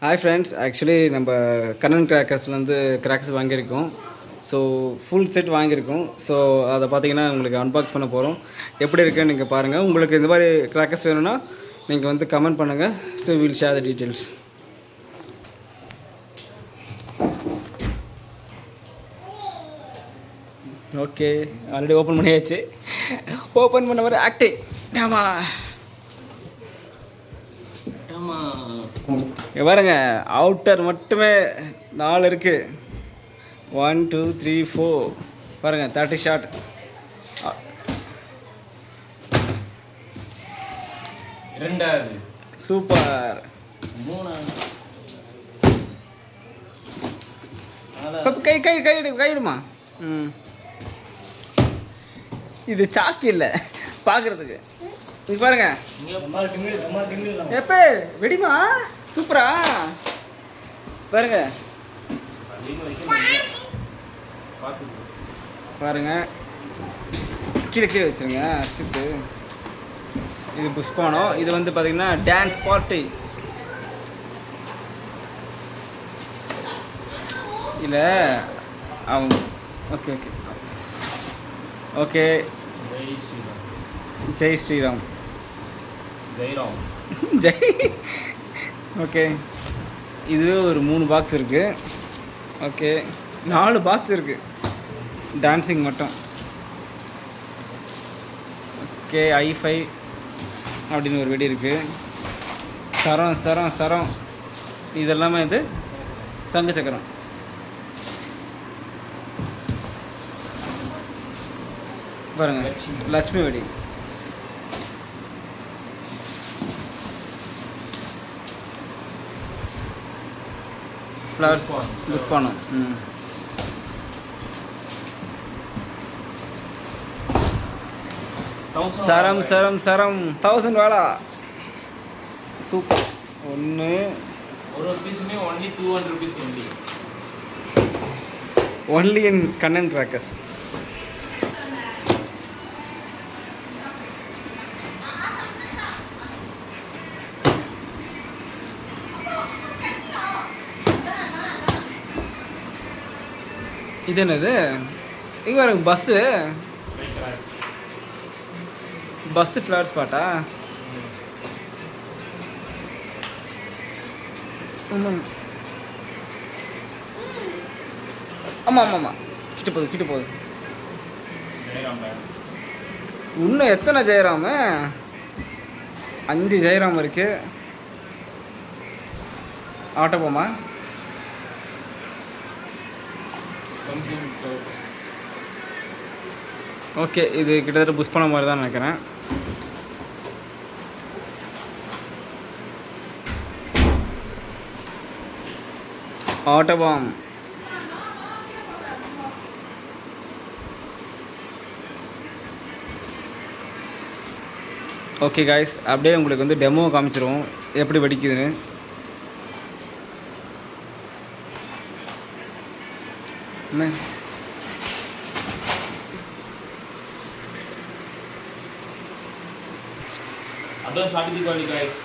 Hi friends, actually நம்ம Kannan கிராக்கர்ஸ்லேருந்து crackers வாங்கியிருக்கோம். So full set வாங்கியிருக்கோம். ஸோ அதை பார்த்தீங்கன்னா உங்களுக்கு அன்பாக்ஸ் பண்ண போகிறோம். எப்படி இருக்குன்னு நீங்கள் பாருங்கள். உங்களுக்கு இந்த மாதிரி கிராக்கர்ஸ் வேணும்னா நீங்கள் வந்து கமெண்ட் பண்ணுங்கள். So will share the details. Okay, already open பண்ணியாச்சு. ஓப்பன் பண்ண மாதிரி ஆக்டிங். பாருங்க, அவுட்டர் மட்டுமே 4 இருக்குது. 1 2 3 4 பாருங்கள், 30 ஷாட். சூப்பர். கைடுமா. இது சாக்கு இல்லை பார்க்குறதுக்கு. இது பாருங்க, எப்போ வெடிமா. சூப்பரா பாருங்க. பாருங்க, கீழே கீழே வச்சுருங்க அடிச்சுட்டு. இது புஷ்பானம். இது வந்து பார்த்தீங்கன்னா டான்ஸ் பார்ட்டி. இல்லை அவன். Okay okay okay. Jai Shri Ram. Jai. Okay, இதுவே ஒரு 3 பாக்ஸ் இருக்குது. ஓகே, 4 பாக்ஸ் இருக்குது டான்ஸிங் மட்டும். ஓகே, i5 அப்படின்னு ஒரு வெடி இருக்குது. சரம் சரம் சரம் இதெல்லாமே இது சங்கு சக்கரம். பாருங்கள், லட்சுமி வெடி. புஷ்பானம். சரம் சரம் சரம் 1000 வாடா. சூப்பர். ஒரு பீஸுமே only 200 rupees only in Kannan crackers. இது என்னது? இங்கே வர பஸ்ஸு ஃப்ளவர் ஸ்பாட்டா? ஆமாம் ஆமாம் ஆமாம். கிட்ட போகுது. இன்னும் எத்தனை ஜெயராம? 5 ஜெயராம் இருக்கு. ஆட்டோபோமா. ஓகே, இது கிட்டத்தட்ட புஷ்பானம் மாதிரி தான் நினைக்கிறேன். ஆட்டோபாம். ஓகே காய்ஸ், அப்படியே உங்களுக்கு வந்து டெமோ காமிச்சிருவோம் எப்படி வெடிக்குதுன்னு. என்ன Advance Happy Diwali guys.